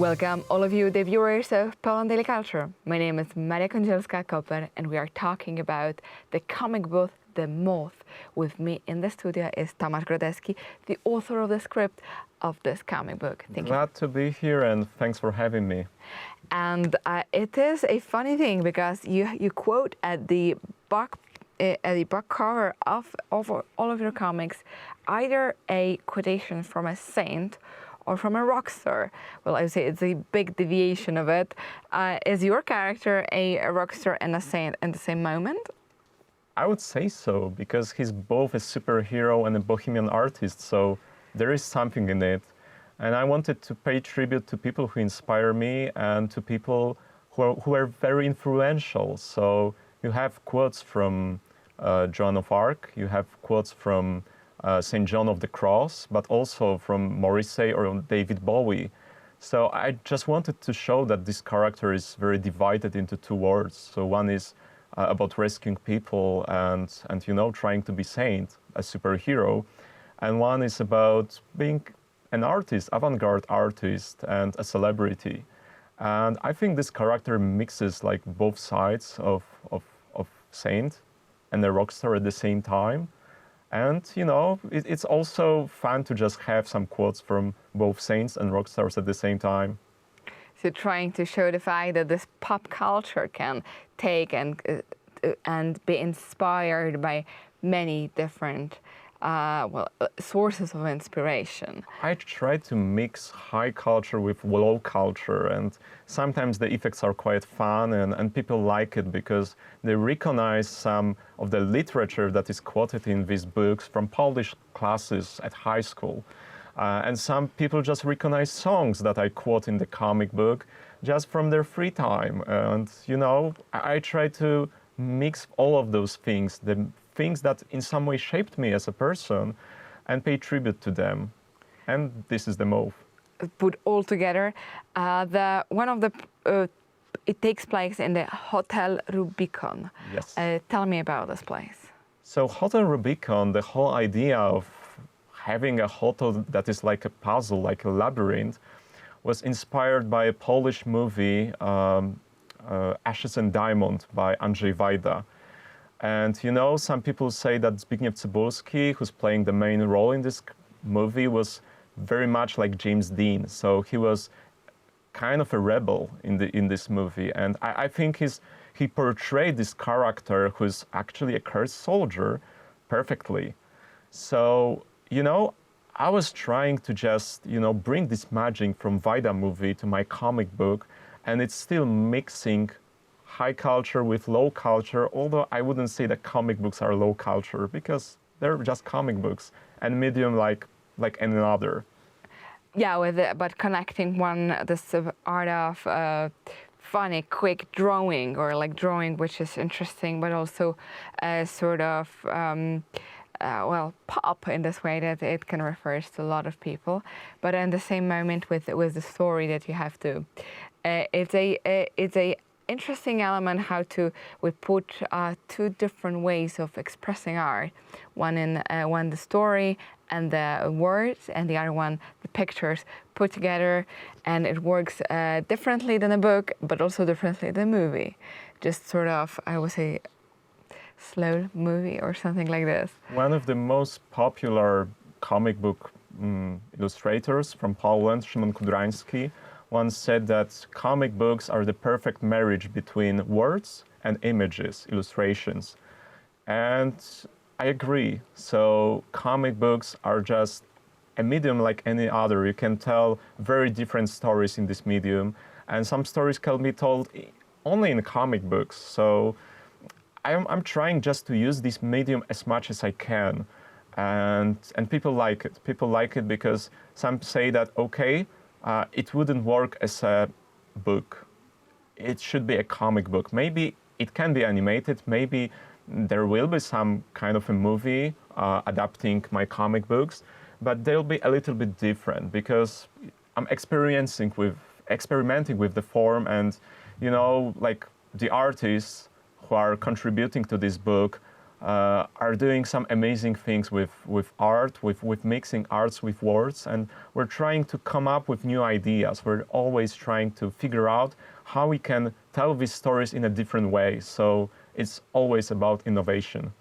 Welcome, all of you, the viewers of Poland Daily Culture. My name is Maria Kądzielska-Koper, and we are talking about the comic book The Moth. With me in the studio is Tomasz Grodecki, the author of the script of this comic book. Glad to be here, and thanks for having me. And it is a funny thing because you quote at the back cover of all of your comics either a quotation from a saint or from a rock star. Well, I would say it's a big deviation of it. Is your character a rock star and a saint in the same moment? I would say so, because he's both a superhero and a bohemian artist, so there is something in it. And I wanted to pay tribute to people who inspire me and to people who are very influential. So you have quotes from Joan of Arc, you have quotes from St. John of the Cross, but also from Morrissey or David Bowie. So I just wanted to show that this character is very divided into two worlds. So one is about rescuing people and trying to be saint, a superhero. And one is about being an artist, avant-garde artist and a celebrity. And I think this character mixes like both sides of saint and a rock star at the same time. And, it's also fun to just have some quotes from both saints and rock stars at the same time. So trying to show the fact that this pop culture can take and be inspired by many different sources of inspiration. I try to mix high culture with low culture, and sometimes the effects are quite fun and people like it because they recognize some of the literature that is quoted in these books from Polish classes at high school. And some people just recognize songs that I quote in the comic book just from their free time. And, I try to mix all of those things, the things that in some way shaped me as a person, and pay tribute to them. And this is the Moth. Put all together, it takes place in the Hotel Rubicon. Yes. Tell me about this place. So Hotel Rubicon, the whole idea of having a hotel that is like a puzzle, like a labyrinth, was inspired by a Polish movie, Ashes and Diamond by Andrzej Wajda. And some people say that Zbigniew Cybulski, who's playing the main role in this movie, was very much like James Dean. So he was kind of a rebel in this movie. And I think he portrayed this character who's actually a cursed soldier perfectly. So, I was trying to just, bring this magic from Wajda movie to my comic book, and it's still mixing high culture with low culture, although I wouldn't say that comic books are low culture because they're just comic books and medium like any other. Yeah, but connecting this art of funny, quick drawing or like drawing, which is interesting, but also sort of pop in this way that it can refer to a lot of people. But in the same moment with the story that you have to, it's a interesting element how we put two different ways of expressing art. One the story and the words, and the other one the pictures put together, and it works differently than a book, but also differently than a movie. Just sort of, I would say, slow movie or something like this. One of the most popular comic book illustrators from Poland, Szymon Kudryński, once said that comic books are the perfect marriage between words and images, illustrations. And I agree. So comic books are just a medium like any other. You can tell very different stories in this medium, and some stories can be told only in comic books. So I'm trying just to use this medium as much as I can. And people like it. People like it because some say that, okay, it wouldn't work as a book. It should be a comic book. Maybe it can be animated. Maybe there will be some kind of a movie adapting my comic books, but they'll be a little bit different because I'm experimenting with the form, and like the artists who are contributing to this book are doing some amazing things with art, with mixing arts with words, and we're trying to come up with new ideas. We're always trying to figure out how we can tell these stories in a different way. So it's always about innovation.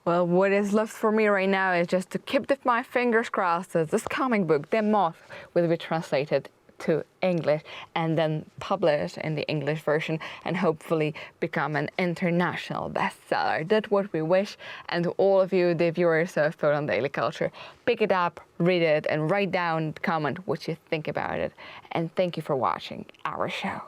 Well, what is left for me right now is just to keep my fingers crossed that this comic book, The Moth, will be translated to English and then published in the English version and hopefully become an international bestseller. That's what we wish. And to all of you, the viewers of Poland Daily Culture, pick it up, read it, and write down, comment what you think about it. And thank you for watching our show.